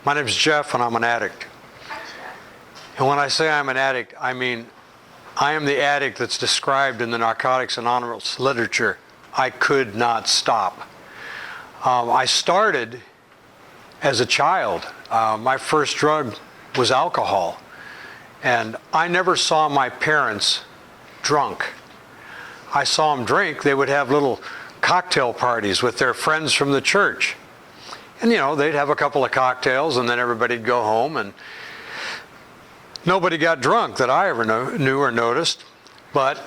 My name is Jeff, and I'm an addict. And when I say I'm an addict, I mean I am the addict that's described in the Narcotics Anonymous literature. I could not stop. I started as a child. My first drug was alcohol. And I never saw my parents drunk. I saw them drink. They would have little cocktail parties with their friends from the church. And they'd have a couple of cocktails and then everybody'd go home, and nobody got drunk that I ever knew or noticed. But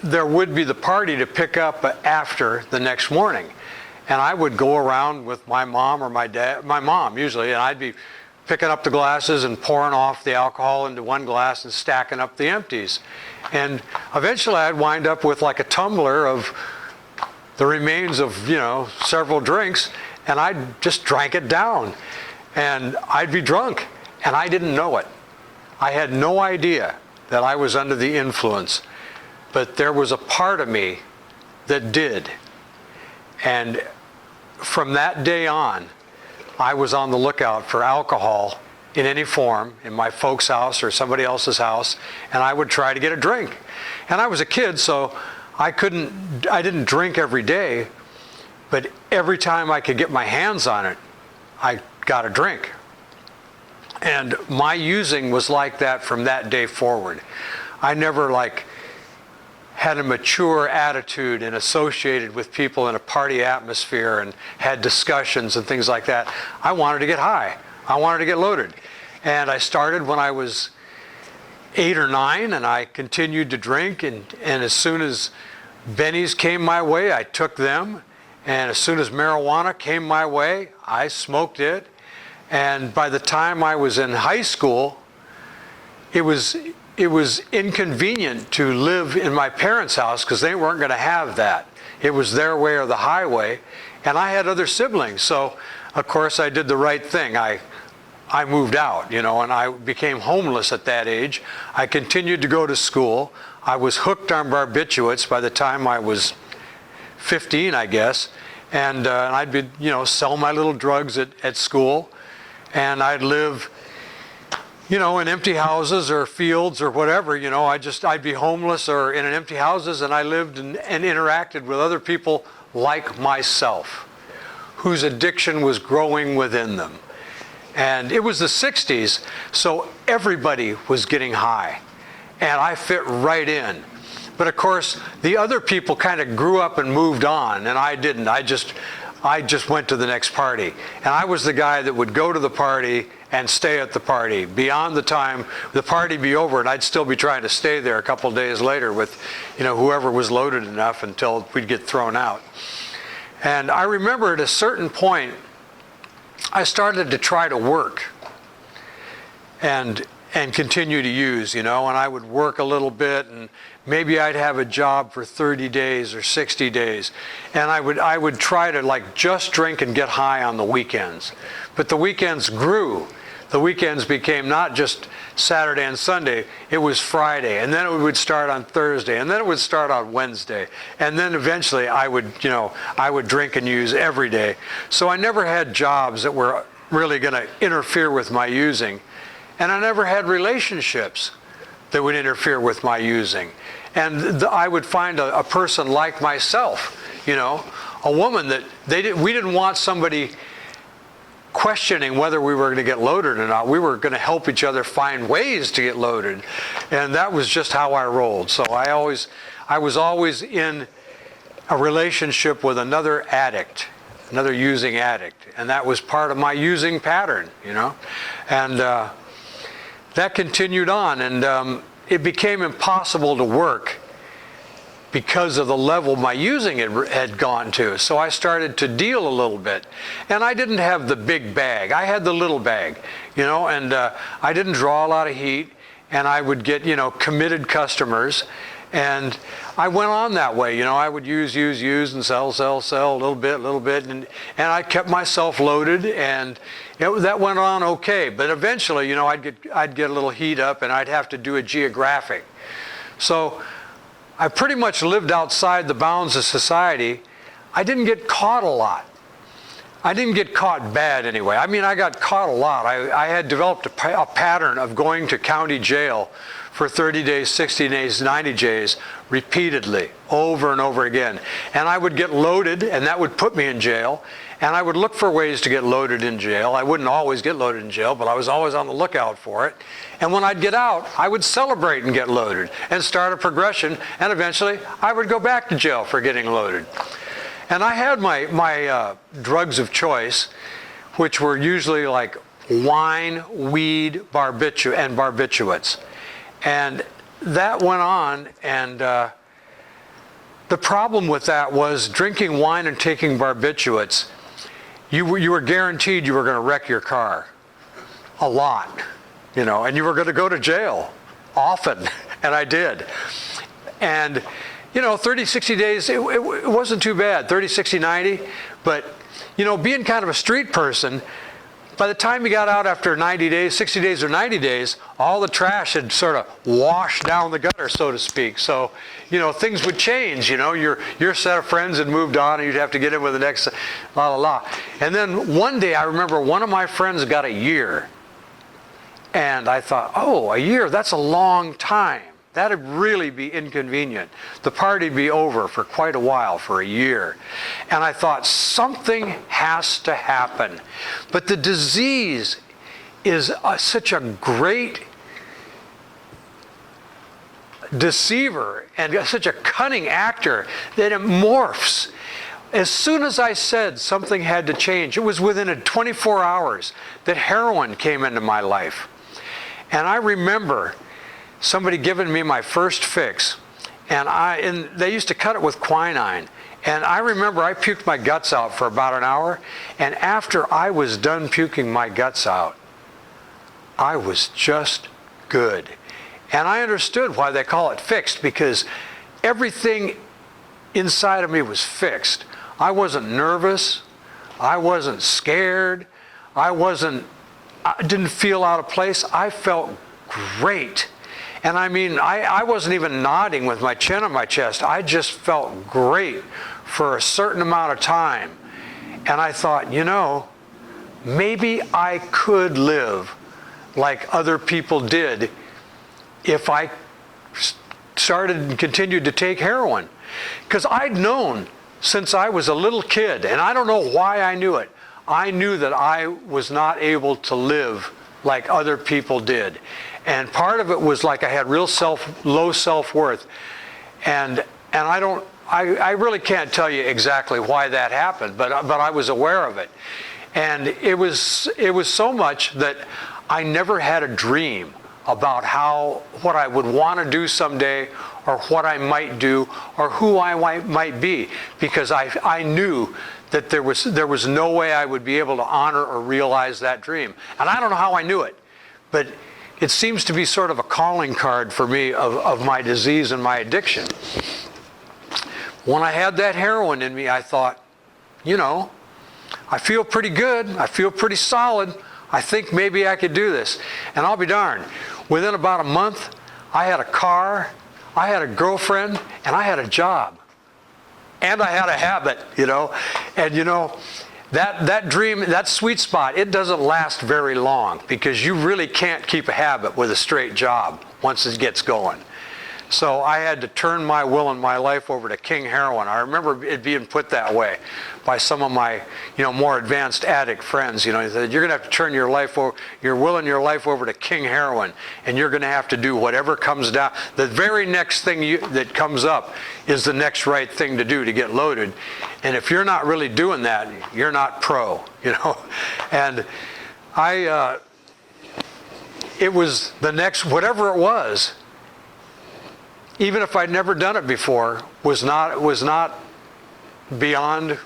there would be the party to pick up after the next morning. And I would go around with my mom or my dad, my mom usually, and I'd be picking up the glasses and pouring off the alcohol into one glass and stacking up the empties. And eventually I'd wind up with like a tumbler of the remains of, several drinks, and I just drank it down. And I'd be drunk, and I didn't know it. I had no idea that I was under the influence, but there was a part of me that did. And from that day on, I was on the lookout for alcohol in any form in my folks' house or somebody else's house, and I would try to get a drink. And I was a kid, so I didn't drink every day, but every time I could get my hands on it, I got a drink. And my using was like that from that day forward. I never had a mature attitude and associated with people in a party atmosphere and had discussions and things like that. I wanted to get high. I wanted to get loaded. And I started when I was 8 or 9, and I continued to drink. And as soon as bennies came my way, I took them. And as soon as marijuana came my way, I smoked it. And by the time I was in high school, it was inconvenient to live in my parents' house because they weren't going to have that. It was their way or the highway. And I had other siblings. So, of course, I did the right thing. I moved out, and I became homeless at that age. I continued to go to school. I was hooked on barbiturates by the time I was 15, I guess. And I'd be, sell my little drugs at school. And I'd live in empty houses or fields or whatever, I'd be homeless or in an empty houses, and I lived and interacted with other people like myself, whose addiction was growing within them. And it was the 60s, so everybody was getting high, and I fit right in. But of course, the other people kind of grew up and moved on, and I didn't. I just went to the next party. And I was the guy that would go to the party and stay at the party beyond the time the party be over, and I'd still be trying to stay there a couple of days later with, whoever was loaded enough until we'd get thrown out. And I remember at a certain point, I started to try to work and continue to use, and I would work a little bit, and maybe I'd have a job for 30 days or 60 days. And I would try to just drink and get high on the weekends. But the weekends grew. The weekends became not just Saturday and Sunday, it was Friday. And then it would start on Thursday. And then it would start on Wednesday. And then eventually I would drink and use every day. So I never had jobs that were really going to interfere with my using. And I never had relationships that would interfere with my using. And I would find a person like myself, a woman that we didn't want somebody questioning whether we were going to get loaded or not. We were going to help each other find ways to get loaded. And that was just how I rolled. So I was always in a relationship with another addict, another using addict. And that was part of my using pattern, And that continued on, and it became impossible to work because of the level my using had gone to. So I started to deal a little bit. And I didn't have the big bag. I had the little bag, and I didn't draw a lot of heat, and I would get, committed customers. And I went on that way, I would use, and sell, a little bit, and I kept myself loaded, and that went on okay. But eventually, I'd get a little heat up, and I'd have to do a geographic. So I pretty much lived outside the bounds of society. I didn't get caught a lot. I didn't get caught bad anyway. I mean, I got caught a lot. I had developed a pattern of going to county jail for 30 days, 60 days, 90 days, repeatedly, over and over again. And I would get loaded, and that would put me in jail. And I would look for ways to get loaded in jail. I wouldn't always get loaded in jail, but I was always on the lookout for it. And when I'd get out, I would celebrate and get loaded and start a progression, and eventually I would go back to jail for getting loaded. And I had my drugs of choice, which were usually like wine, weed, and barbiturates. And that went on, and the problem with that was drinking wine and taking barbiturates, you were guaranteed you were going to wreck your car a lot, and you were going to go to jail often, and I did. And 30, 60 days, it wasn't too bad, 30, 60, 90, but being kind of a street person, by the time you got out after 90 days, 60 days or 90 days, all the trash had sort of washed down the gutter, so to speak. So, things would change, your set of friends had moved on, and you'd have to get in with the next, la, la, la. And then one day, I remember one of my friends got a year. And I thought, oh, a year, that's a long time. That'd really be inconvenient. The party'd be over for quite a while, for a year. And I thought, something has to happen. But the disease is such a great deceiver and such a cunning actor that it morphs. As soon as I said something had to change, it was within 24 hours that heroin came into my life. And I remember somebody giving me my first fix, and they used to cut it with quinine. And I remember I puked my guts out for about an hour, and after I was done puking my guts out, I was just good. And I understood why they call it fixed, because everything inside of me was fixed. I wasn't nervous, I wasn't scared, I didn't feel out of place. I felt great. And I mean, I wasn't even nodding with my chin on my chest. I just felt great for a certain amount of time. And I thought, maybe I could live like other people did if I started and continued to take heroin. Because I'd known since I was a little kid, and I don't know why I knew it. I knew that I was not able to live like other people did. And part of it was like I had low self-worth. And I really can't tell you exactly why that happened, but I was aware of it. And it was so much that I never had a dream about what I would want to do someday, or what I might do, or who I might be, because I knew that there was no way I would be able to honor or realize that dream. And I don't know how I knew it, but it seems to be sort of a calling card for me of my disease and my addiction. When I had that heroin in me, I thought, I feel pretty good. I feel pretty solid. I think maybe I could do this. And I'll be darned, within about a month, I had a car, I had a girlfriend, and I had a job. And I had a habit, And that dream, that sweet spot, it doesn't last very long, because you really can't keep a habit with a straight job once it gets going. So I had to turn my will and my life over to King Heroin. I remember it being put that way by some of my, more advanced addict friends. They said, you're going to have to turn your will and your life over to King Heroin, and you're going to have to do whatever comes down. The very next thing that comes up is the next right thing to do to get loaded. And if you're not really doing that, you're not pro, And it was the next, whatever it was, even if I'd never done it before, was not beyond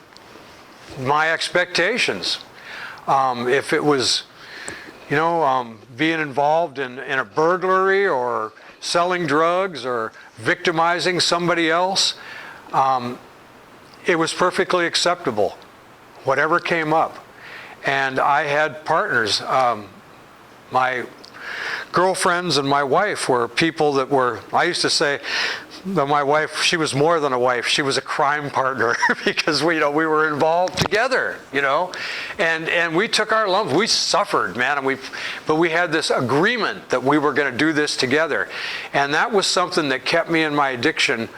my expectations. If it was, being involved in a burglary, or selling drugs, or victimizing somebody else, it was perfectly acceptable, whatever came up. And I had partners. My girlfriends and my wife were people that were, I used to say, Though my wife, she was more than a wife. She was a crime partner because we were involved together, and we took our lumps. We suffered, man, but we had this agreement that we were going to do this together, and that was something that kept me in my addiction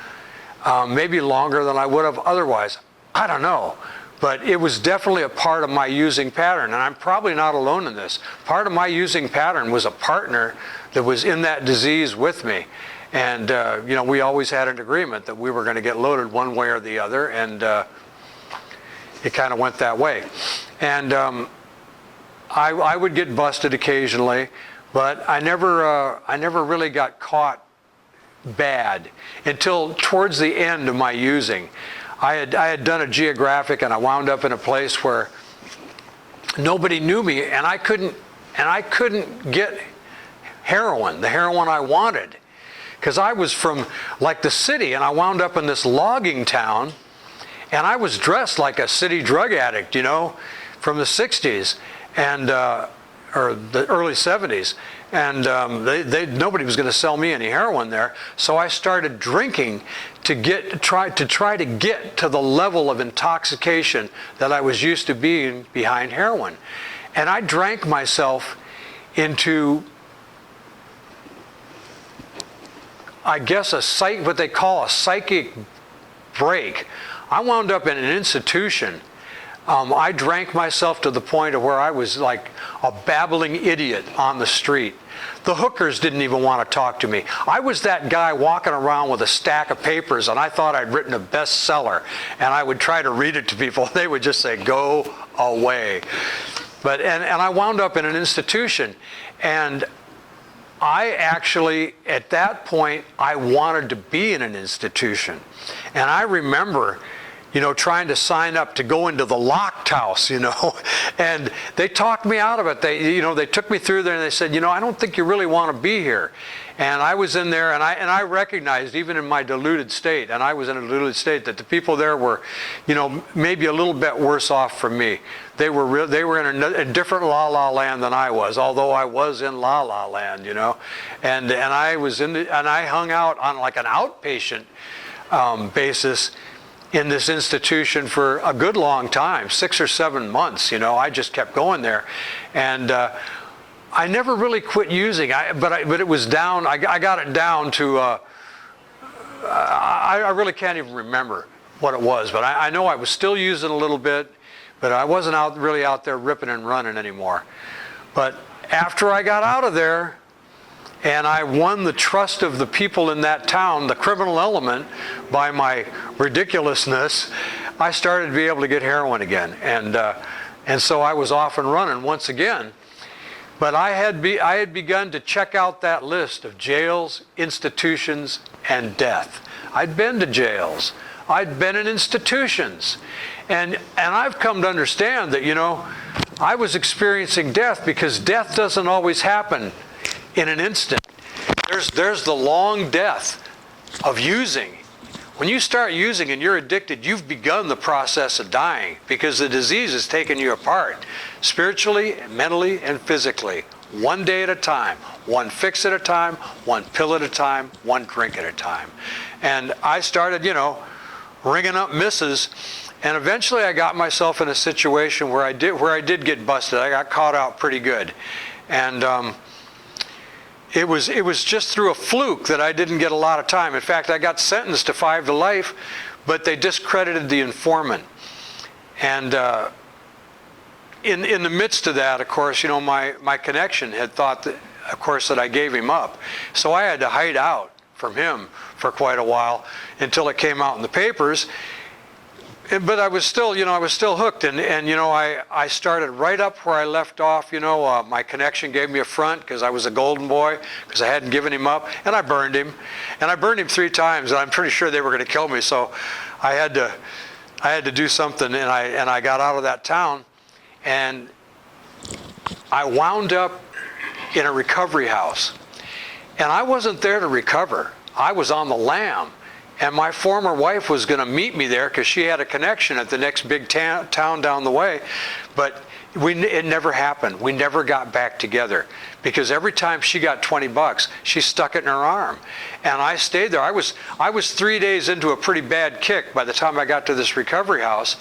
maybe longer than I would have otherwise. I don't know. But it was definitely a part of my using pattern, and I'm probably not alone in this. Part of my using pattern was a partner that was in that disease with me. And, we always had an agreement that we were going to get loaded one way or the other, and it kind of went that way. And I would get busted occasionally, but I never really got caught bad until towards the end of my using. I had done a geographic, and I wound up in a place where nobody knew me, and I couldn't get heroin, the heroin I wanted, because I was from like the city, and I wound up in this logging town, and I was dressed like a city drug addict, from the 60s and or the early 70s, and nobody was going to sell me any heroin there. So I started drinking to try to get to the level of intoxication that I was used to being behind heroin, and I drank myself into, I guess, what they call a psychic break. I wound up in an institution. I drank myself to the point of where I was like a babbling idiot on the street. The hookers didn't even want to talk to me. I was that guy walking around with a stack of papers, and I thought I'd written a bestseller, and I would try to read it to people. They would just say, "Go away." But and I wound up in an institution, and I actually, at that point, I wanted to be in an institution. And I remember, trying to sign up to go into the locked house, and they talked me out of it. They took me through there, and they said, I don't think you really want to be here. And I was in there, and I recognized, even in my deluded state, and I was in a deluded state, that the people there were, maybe a little bit worse off from me. They were in a different la-la land than I was, although I was in la-la land, and I was and I hung out on like an outpatient basis in this institution for a good long time, 6 or 7 months. I just kept going there, and I never really quit using. But it was down. I got it down to. I really can't even remember what it was, but I know I was still using a little bit, but I wasn't really out there ripping and running anymore. But after I got out of there, and I won the trust of the people in that town, the criminal element, by my ridiculousness, I started to be able to get heroin again. And so I was off and running once again. But I had begun to check out that list of jails, institutions, and death. I'd been to jails. I'd been in institutions. And I've come to understand that, I was experiencing death because death doesn't always happen in an instant. There's the long death of using. When you start using and you're addicted, you've begun the process of dying because the disease has taken you apart, spiritually, mentally, and physically, one day at a time, one fix at a time, one pill at a time, one drink at a time. And I started, ringing up misses, and eventually I got myself in a situation where I did get busted. I got caught out pretty good. And it was just through a fluke that I didn't get a lot of time. In fact, I got sentenced to 5 to life, but they discredited the informant. And in the midst of that, of course, my connection had thought that, of course, that I gave him up. So I had to hide out from him for quite a while until it came out in the papers. But I was still hooked, and I started right up where I left off. My connection gave me a front because I was a golden boy, because I hadn't given him up, and I burned him, 3 times, and I'm pretty sure they were going to kill me. So I had to do something, and I got out of that town, and I wound up in a recovery house, and I wasn't there to recover. I was on the lam. And my former wife was going to meet me there because she had a connection at the next big town down the way. But it never happened. We never got back together because every time she got $20, she stuck it in her arm. And I stayed there. I was 3 days into a pretty bad kick by the time I got to this recovery house.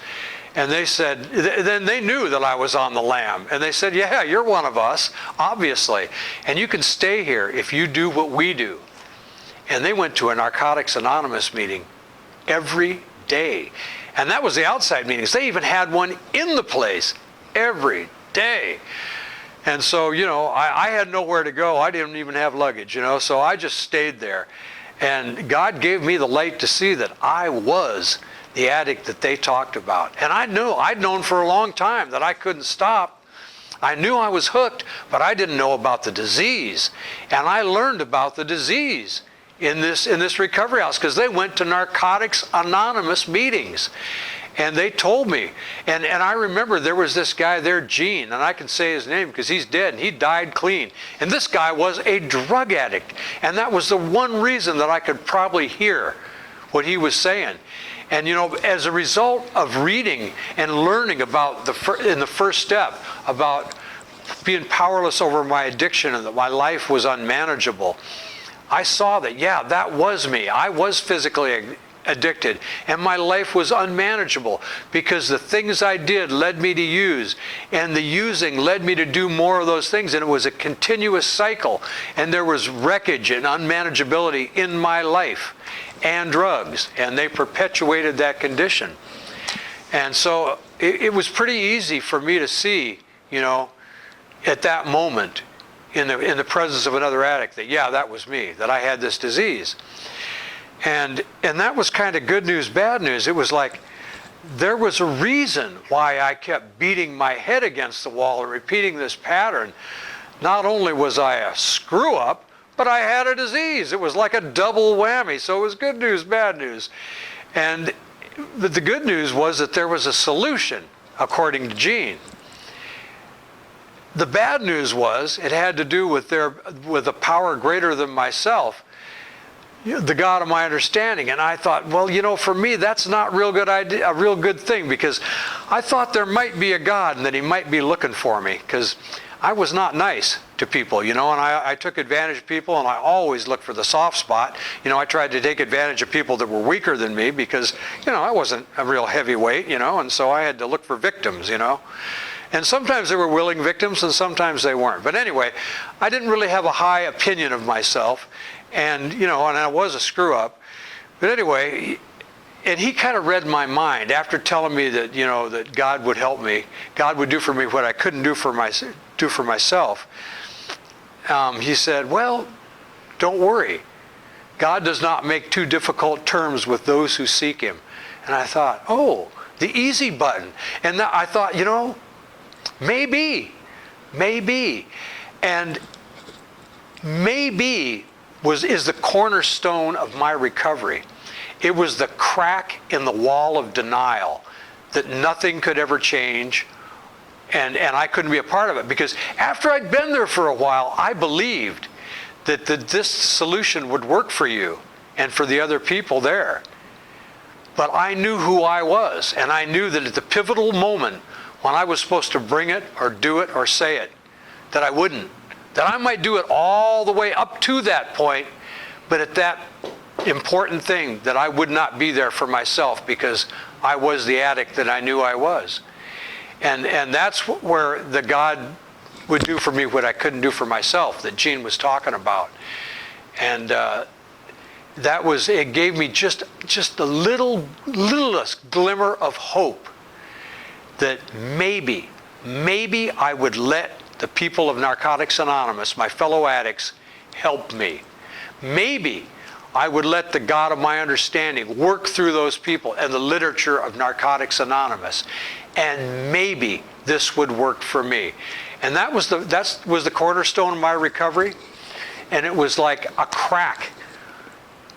And they said, then they knew that I was on the lam. And they said, yeah, you're one of us, obviously. And you can stay here if you do what we do. And they went to a Narcotics Anonymous meeting every day. And that was the outside meetings. They even had one in the place every day. And so, I had nowhere to go. I didn't even have luggage, so I just stayed there. And God gave me the light to see that I was the addict that they talked about. And I'd known for a long time that I couldn't stop. I knew I was hooked, but I didn't know about the disease. And I learned about the disease in this recovery house because they went to Narcotics Anonymous meetings. And they told me, and I remember there was this guy there, Gene, and I can say his name because he's dead, and he died clean. And this guy was a drug addict. And that was the one reason that I could probably hear what he was saying. And as a result of reading and learning about in the first step about being powerless over my addiction and that my life was unmanageable, I saw that, yeah, that was me. I was physically addicted and my life was unmanageable because the things I did led me to use, and the using led me to do more of those things, and it was a continuous cycle, and there was wreckage and unmanageability in my life and drugs, and they perpetuated that condition. And so it was pretty easy for me to see, at that moment in the presence of another addict that, yeah, that was me, that I had this disease. And that was kind of good news, bad news. It was like there was a reason why I kept beating my head against the wall and repeating this pattern. Not only was I a screw up, but I had a disease. It was like a double whammy. So it was good news, bad news. And the good news was that there was a solution, according to Gene. The bad news was it had to do with a power greater than myself, the God of my understanding. And I thought, well, for me, that's not a real good thing, because I thought there might be a God and that he might be looking for me, because I was not nice to people, and I took advantage of people, and I always looked for the soft spot. I tried to take advantage of people that were weaker than me because, I wasn't a real heavyweight, and so I had to look for victims, And sometimes they were willing victims and sometimes they weren't. But anyway, I didn't really have a high opinion of myself, and, and I was a screw up. But anyway, and he kind of read my mind after telling me that, that God would help me. God would do for me what I couldn't do for myself. He said, well, don't worry. God does not make too difficult terms with those who seek him. And I thought, oh, the easy button. And I thought, maybe. And maybe is the cornerstone of my recovery. It was the crack in the wall of denial that nothing could ever change, and I couldn't be a part of it, because after I'd been there for a while, I believed that this solution would work for you and for the other people there. But I knew who I was, and I knew that at the pivotal moment when I was supposed to bring it or do it or say it, that I wouldn't. That I might do it all the way up to that point, but at that important thing, that I would not be there for myself because I was the addict that I knew I was. And that's where the God would do for me what I couldn't do for myself, that Gene was talking about. And it gave me just the littlest glimmer of hope that maybe I would let the people of Narcotics Anonymous, my fellow addicts, help me. Maybe I would let the God of my understanding work through those people and the literature of Narcotics Anonymous, and maybe this would work for me. And that was the cornerstone of my recovery. And it was like a crack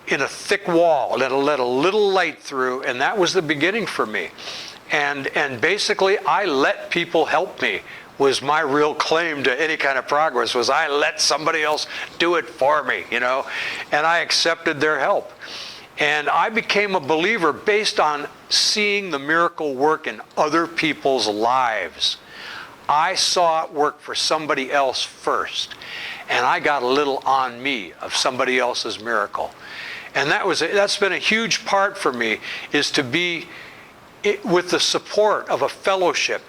in a thick wall that let a little light through, and that was the beginning for me. And basically, I let people help me. Was my real claim to any kind of progress, was I let somebody else do it for me, and I accepted their help. And I became a believer based on seeing the miracle work in other people's lives. I saw it work for somebody else first, and I got a little on me of somebody else's miracle. And that's been a huge part for me, is to be with the support of a fellowship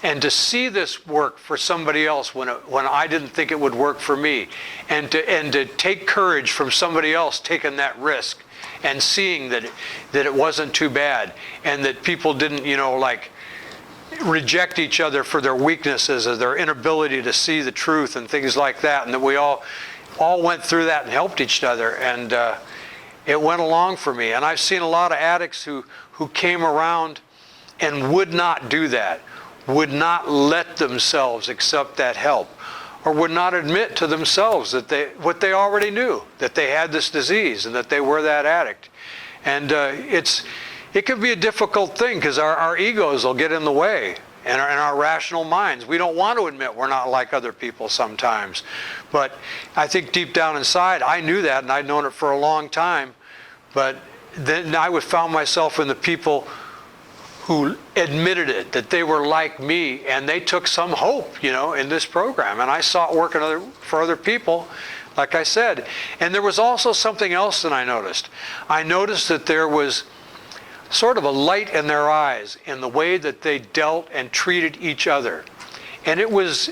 and to see this work for somebody else when I didn't think it would work for me, and to take courage from somebody else taking that risk and seeing that it wasn't too bad, and that people didn't, like, reject each other for their weaknesses or their inability to see the truth and things like that, and that we all went through that and helped each other, and it went along for me. And I've seen a lot of addicts who came around and would not do that, would not let themselves accept that help, or would not admit to themselves that what they already knew, that they had this disease and that they were that addict. And it can be a difficult thing, because our egos will get in the way, and our rational minds. We don't want to admit we're not like other people sometimes. But I think deep down inside, I knew that, and I'd known it for a long time. But then I found myself in the people who admitted it, that they were like me, and they took some hope, in this program. And I saw it working for other people, like I said. And there was also something else that I noticed. I noticed that there was sort of a light in their eyes in the way that they dealt and treated each other. And it was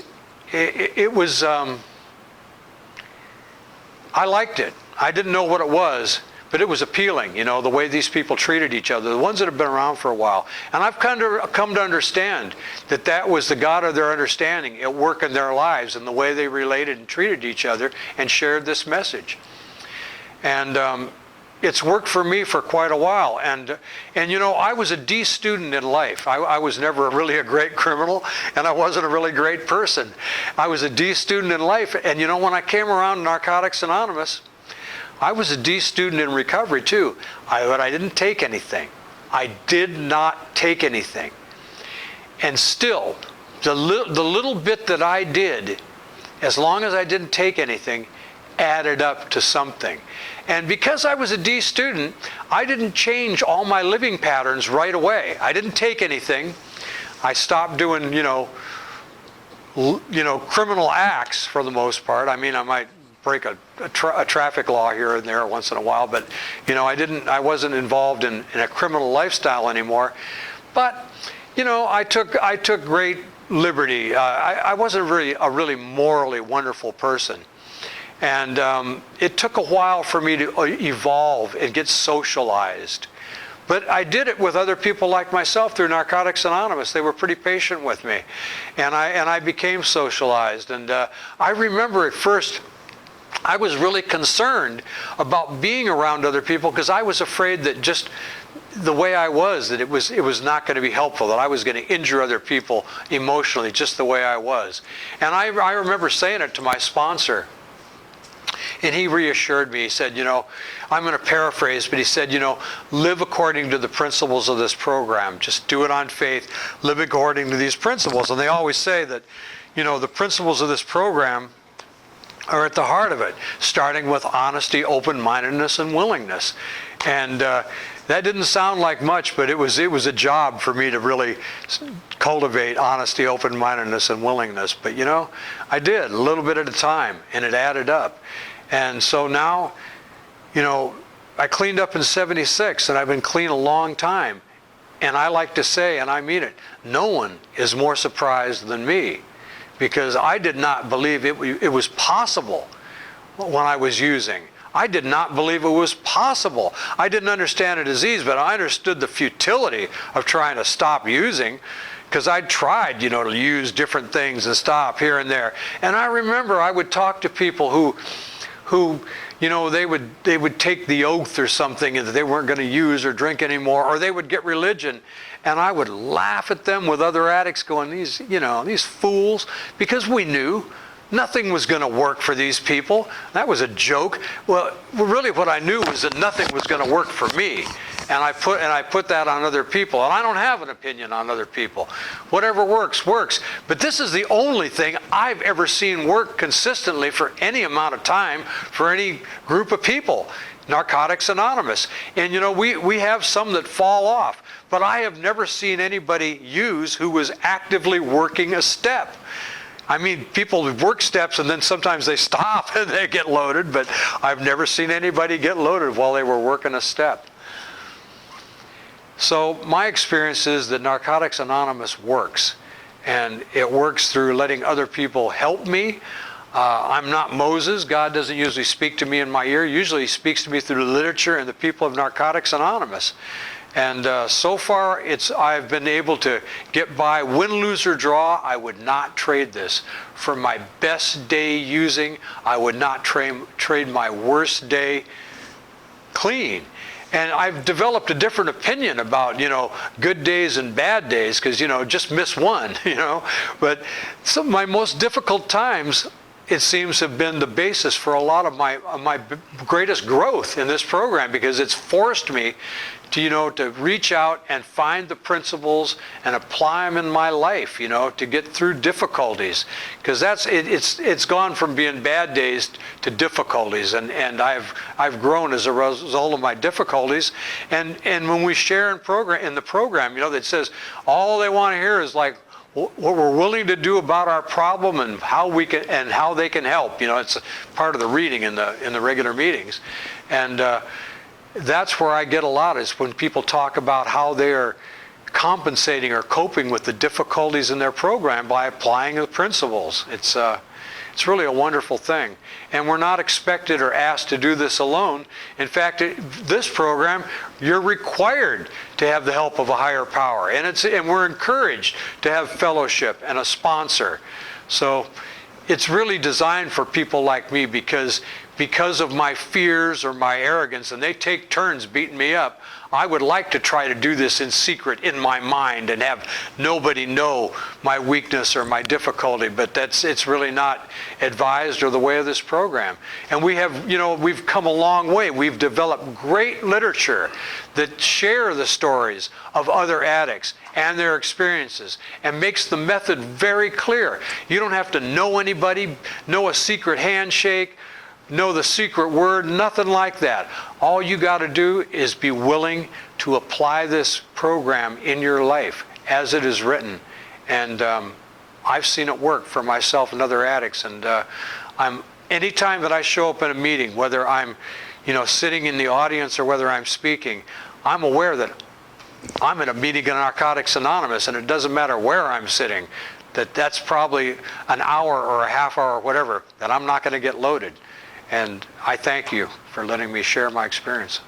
I liked it. I didn't know what it was, but it was appealing, the way these people treated each other, the ones that have been around for a while. And I've come to understand that was the God of their understanding at work in their lives, and the way they related and treated each other and shared this message. And it's worked for me for quite a while. And I was a D student in life. I was never really a great criminal, and I wasn't a really great person. I was a D student in life. And when I came around Narcotics Anonymous, I was a D student in recovery too, but I didn't take anything. I did not take anything. And still, the little bit that I did, as long as I didn't take anything, added up to something. And because I was a D student, I didn't change all my living patterns right away. I didn't take anything. I stopped doing, criminal acts for the most part. I mean, I might break a traffic law here and there once in a while, but I wasn't involved in a criminal lifestyle anymore. But I took great liberty. I wasn't really a really morally wonderful person, and it took a while for me to evolve and get socialized. But I did it with other people like myself through Narcotics Anonymous. They were pretty patient with me, and I became socialized. And I remember at first, I was really concerned about being around other people, because I was afraid that just the way I was, that it was not going to be helpful, that I was going to injure other people emotionally just the way I was. And I remember saying it to my sponsor, and he reassured me. He said, I'm going to paraphrase, but he said, live according to the principles of this program. Just do it on faith. Live according to these principles. And they always say that, the principles of this program are at the heart of it, starting with honesty, open-mindedness, and willingness. And that didn't sound like much, but it was a job for me to really cultivate honesty, open-mindedness, and willingness. But I did a little bit at a time, and it added up. And so now, I cleaned up in '76, and I've been clean a long time. And I like to say, and I mean it, no one is more surprised than me, because I did not believe it was possible when I was using. I did not believe it was possible. I didn't understand a disease, but I understood the futility of trying to stop using, because I tried, to use different things and stop here and there. And I remember I would talk to people who they would take the oath or something that they weren't going to use or drink anymore, or they would get religion. And I would laugh at them with other addicts going, these fools, because we knew nothing was going to work for these people. That was a joke. Well, really what I knew was that nothing was going to work for me. And I put that on other people. And I don't have an opinion on other people. Whatever works, works. But this is the only thing I've ever seen work consistently for any amount of time for any group of people. Narcotics Anonymous. And we have some that fall off, but I have never seen anybody use who was actively working a step. I mean, people work steps and then sometimes they stop and they get loaded, but I've never seen anybody get loaded while they were working a step. So my experience is that Narcotics Anonymous works, and it works through letting other people help me. I'm not Moses. God doesn't usually speak to me in my ear. Usually he speaks to me through the literature and the people of Narcotics Anonymous. And so far, I've been able to get by. Win, lose, or draw, I would not trade this. For my best day using, I would not trade my worst day clean. And I've developed a different opinion about, good days and bad days, because, just miss one, But some of my most difficult times, it seems, have been the basis for a lot of my greatest growth in this program, because it's forced me to reach out and find the principles and apply them in my life, to get through difficulties. Because it's gone from being bad days to difficulties, and I've grown as a result of my difficulties. And when we share in the program, that says all they want to hear is like what we're willing to do about our problem and how they can help. It's part of the reading in the regular meetings. And that's where I get a lot, is when people talk about how they are compensating or coping with the difficulties in their program by applying the principles. It's really a wonderful thing. And we're not expected or asked to do this alone. In fact, this program, you're required to have the help of a higher power. And we're encouraged to have fellowship and a sponsor. So it's really designed for people like me, because of my fears or my arrogance, and they take turns beating me up. I would like to try to do this in secret in my mind and have nobody know my weakness or my difficulty, but it's really not advised or the way of this program. And we've come a long way. We've developed great literature that share the stories of other addicts and their experiences, and makes the method very clear. You don't have to know anybody, know a secret handshake, know the secret word, nothing like that. All you got to do is be willing to apply this program in your life as it is written. And I've seen it work for myself and other addicts. And anytime that I show up in a meeting, whether I'm sitting in the audience or whether I'm speaking, I'm aware that I'm in a meeting of Narcotics Anonymous, and it doesn't matter where I'm sitting, that's probably an hour or a half hour or whatever, that I'm not going to get loaded. And I thank you for letting me share my experience.